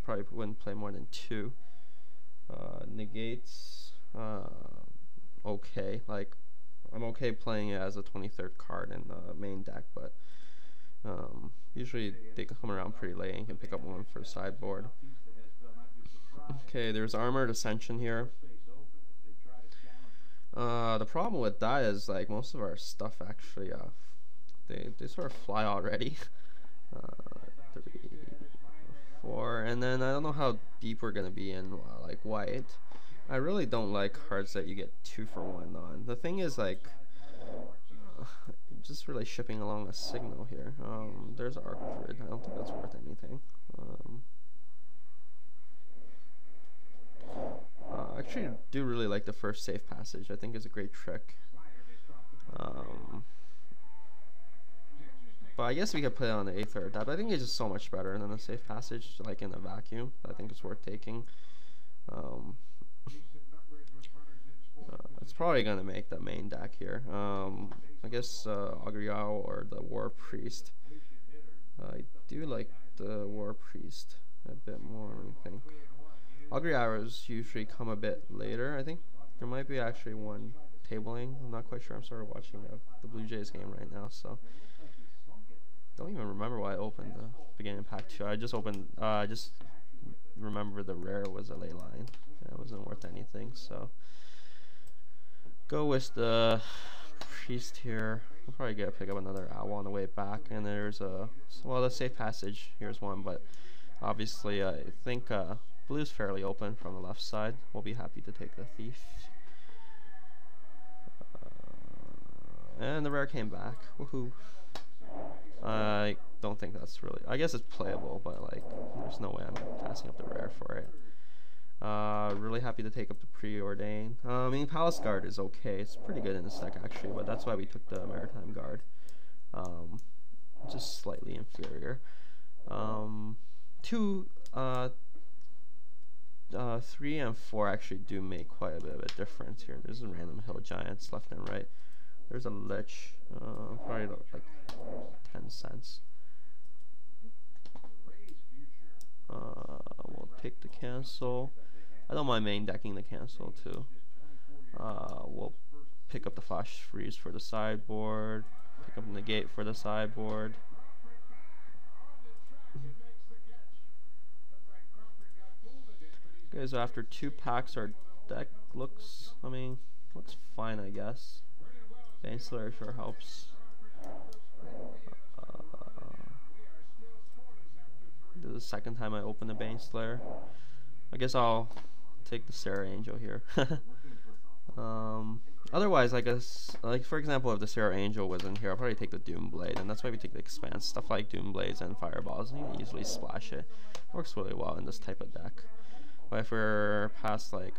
probably wouldn't play more than 2. Negates, okay. Like, I'm okay playing it as a 23rd card in the main deck, but usually they come around pretty late and can pick up one for the sideboard. Okay, there's Armored Ascension here. The problem with that is, like, most of our stuff actually, they sort of fly already. 3, 4, and then I don't know how deep we're gonna be in like white. I really don't like cards that you get 2 for 1 on. The thing is, like, just really shipping along a signal here. There's Arc Grid. I don't think that's worth anything. Actually, I do really like the first Safe Passage. I think it's a great trick. But I guess we could play it on the 8th or that. But I think it's just so much better than the Safe Passage, like in a vacuum. I think it's worth taking. It's probably gonna make the main deck here. I guess Agriao or the War Priest. I do like the War Priest a bit more, I think. Agriaos usually come a bit later. I think there might be actually one tabling. I'm not quite sure. I'm sort of watching the Blue Jays game right now, so don't even remember why I opened the beginning pack 2. I just opened. I just remember the rare was a ley line. It wasn't worth anything, so go with the Priest here. We'll probably pick up another owl on the way back, and there's the Safe Passage. Here's one, but obviously I think blue's fairly open from the left side. We'll be happy to take the Thief. And the rare came back. Woohoo. I don't think that's really... I guess it's playable, but like, there's no way I'm passing up the rare for it. Really happy to take up the Preordain. I mean, Palace Guard is okay. It's pretty good in this deck, actually, but that's why we took the Maritime Guard. Just slightly inferior. 3 and 4 actually do make quite a bit of a difference here. There's a random Hill Giants left and right. There's a Lich, probably like 10 cents. We'll take the cancel. I don't mind main decking the cancel too. We'll pick up the Flash Freeze for the sideboard. Pick up Negate for the sideboard. Okay, so after 2 packs, our deck looks fine, I guess. Baneslayer sure helps. This is the second time I open the Baneslayer. I guess I'll take the Serra Angel here. Otherwise, I guess, like for example, if the Serra Angel wasn't here, I'll probably take the Doomblade, and that's why we take the Expanse. Stuff like Doomblades and Fireballs, you can easily splash it. Works really well in this type of deck. But if we're past like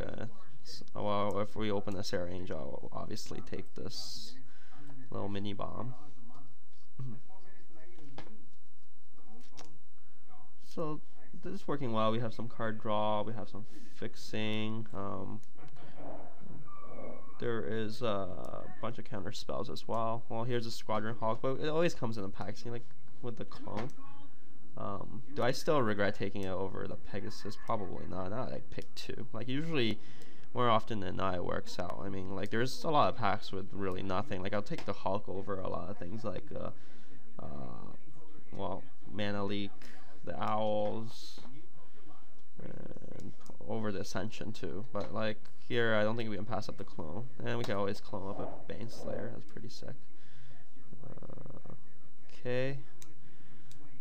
well, if we open the Serra Angel, I'll obviously take this little mini bomb. So this is working well. We have some card draw, we have some fixing. There is a bunch of counter spells as well. Well, here's a Squadron Hawk, but it always comes in a pack, see, like with the clone. Do I still regret taking it over the Pegasus? Probably not. Not like pick 2. Like usually, more often than not, it works out. I mean, like there's a lot of packs with really nothing. Like I'll take the Hulk over a lot of things, like well, Mana Leak, the Owls, and over the Ascension too. But like here, I don't think we can pass up the clone, and we can always clone up a Baneslayer. That's pretty sick. Okay.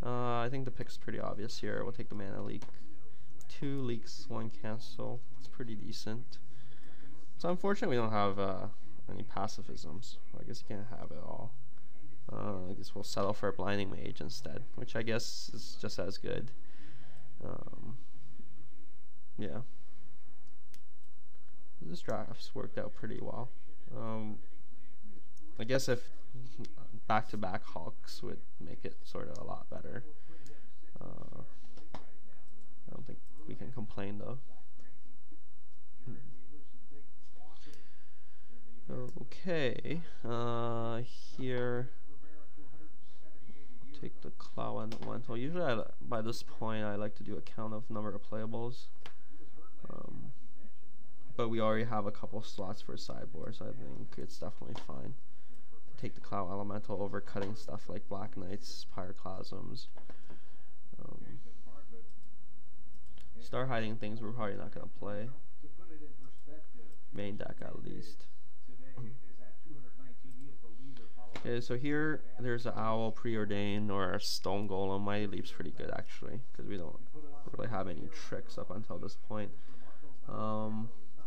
I think the pick's pretty obvious here. We'll take the Mana Leak. 2 leaks, 1 cancel. It's pretty decent. So unfortunately we don't have any pacifisms. Well, I guess you can't have it all. I guess we'll settle for a Blinding Mage instead, which I guess is just as good. Yeah. This draft's worked out pretty well. I guess if back-to-back Hawks would make it sort of a lot better. I don't think we can complain though. Okay, here take the Cloud Elemental. Usually, by this point, I like to do a count of number of playables. But we already have a couple slots for sideboard, so I think it's definitely fine to take the Cloud Elemental over cutting stuff like Black Knights, Pyroclasms. Start hiding things we're probably not going to play. Main deck at least. Okay, so here there's an Owl, Preordain, or a Stone Golem. My leap's pretty good actually, because we don't really have any tricks up until this point.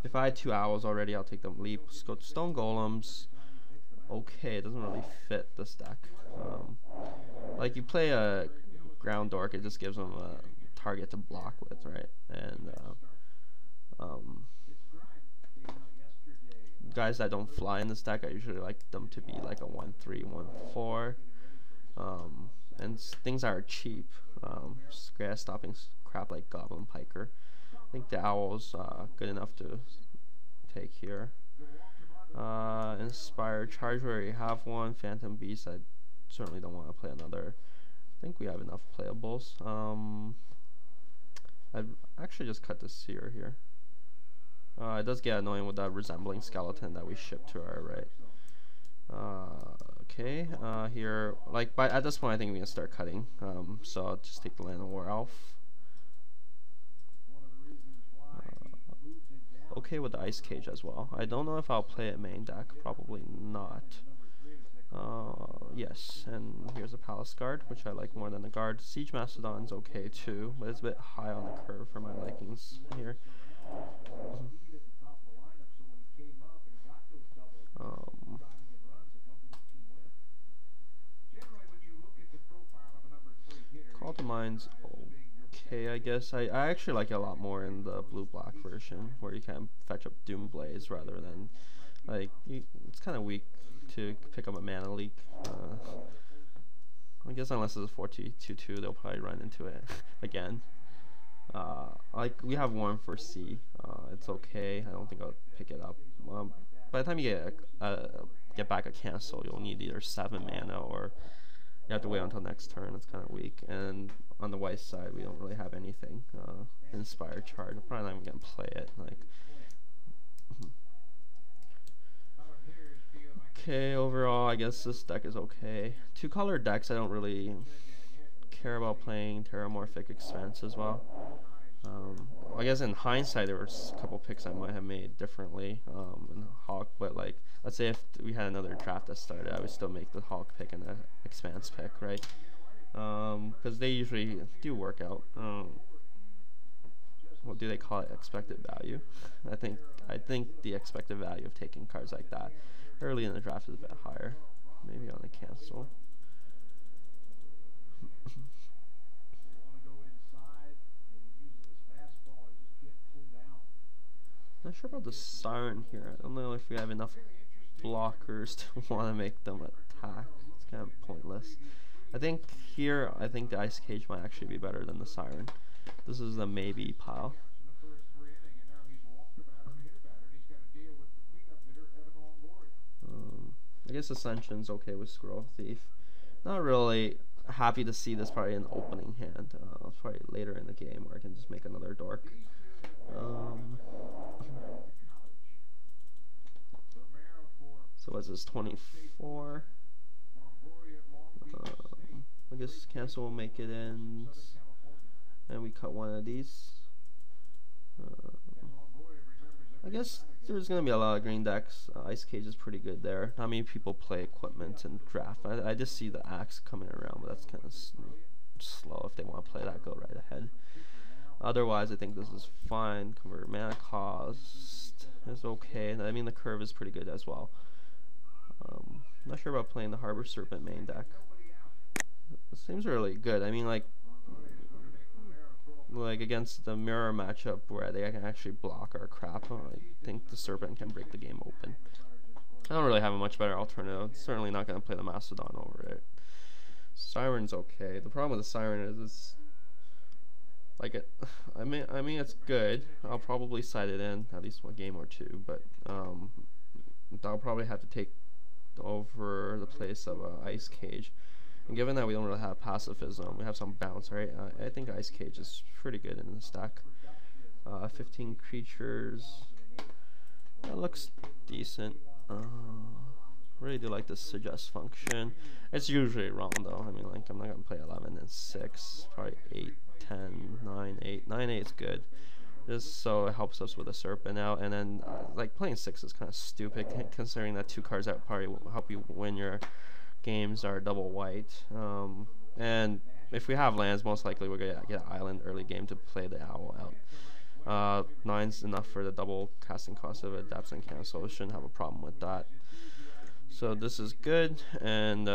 If I had 2 Owls already, I'll take the leap. Let's go to Stone Golems. Okay, it doesn't really fit this deck. Like you play a Ground Dork, it just gives them a target to block with, right? And guys that don't fly in this deck, I usually like them to be like a 1/3, 1/4, and things that are cheap. Grass stopping crap like Goblin Piker. I think the Owl's good enough to take here. Inspired Charge, we already have one. Phantom Beast, I certainly don't want to play another. I think we have enough playables. I'd actually just cut the Seer here. It does get annoying with that resembling skeleton that we ship to our right. Okay, here, like at this point I think we can start cutting. So I'll just take the Land of War Elf. Okay with the Ice Cage as well. I don't know if I'll play it main deck, probably not. Yes, and here's a Palace Guard, which I like more than the Guard. Siege Mastodon's okay too, but it's a bit high on the curve for my likings here. Call to Mind's okay, I guess. I actually like it a lot more in the blue-black version, where you can fetch up Doomblaze rather than, like, it's kind of weak to pick up a mana leak. I guess unless it's a 4-2-2, they'll probably run into it again. Like, we have one for C. It's okay. I don't think I'll pick it up. By the time you get back a cancel, you'll need either 7 mana or you have to wait until next turn. It's kind of weak. And on the white side, we don't really have anything. Inspired Charge. I'm probably not even gonna play it. Like, okay, overall, I guess this deck is okay. 2-color decks, I don't really care about playing Terramorphic Expanse as well. I guess in hindsight, there were a couple picks I might have made differently in Hawk, but like, let's say if we had another draft that started, I would still make the Hawk pick and the Expanse pick, right? Because they usually do work out. What do they call it? Expected value. I think the expected value of taking cards like that early in the draft is a bit higher. Maybe on the cancel. Not sure about the Siren here. I don't know if we have enough blockers to want to make them attack. It's kind of pointless. I think here, the Ice Cage might actually be better than the Siren. This is the maybe pile. I guess Ascension's okay with Scroll Thief. Not really happy to see this probably in the opening hand. Probably later in the game where I can just make another Dork. So what's this, 24? I guess cancel will make it in, and we cut one of these. I guess there's going to be a lot of green decks. Ice Cage is pretty good there. Not many people play Equipment and Draft. I just see the Axe coming around, but that's kind of slow. If they want to play that, go right ahead. Otherwise, I think this is fine. Convert mana cost is okay. I mean, the curve is pretty good as well. Not sure about playing the Harbor Serpent main deck. It seems really good. I mean, like against the mirror matchup where they can actually block our crap, I think the Serpent can break the game open. I don't really have a much better alternative. Certainly not going to play the Mastodon over it. Siren's okay. The problem with the Siren is it's like it. I mean it's good. I'll probably side it in at least one game or two, but I'll probably have to take over the place of Ice Cage. And given that we don't really have pacifism, we have some bounce, right? I think Ice Cage is pretty good in the stack. 15 creatures. That looks decent. Really do like the suggest function. It's usually wrong though. I mean, like, I'm not gonna play 11 and 6. Probably 8, 10, 9, 8. 9, 8 is good. Just so it helps us with the Serpent out. And then, like, playing 6 is kind of stupid considering that 2 cards that probably will help you win your games are double white. And if we have lands, most likely we're gonna get an island early game to play the owl out. 9's enough for the double casting cost of Adapts and Cancel. Shouldn't have a problem with that. So this is good, and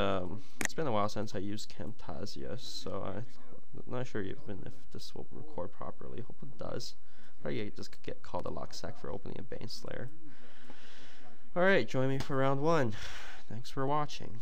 it's been a while since I used Camtasia, so I'm not sure even if this will record properly. Hope it does. Probably just get called a Locksack for opening a Baneslayer. Alright, join me for round 1. Thanks for watching.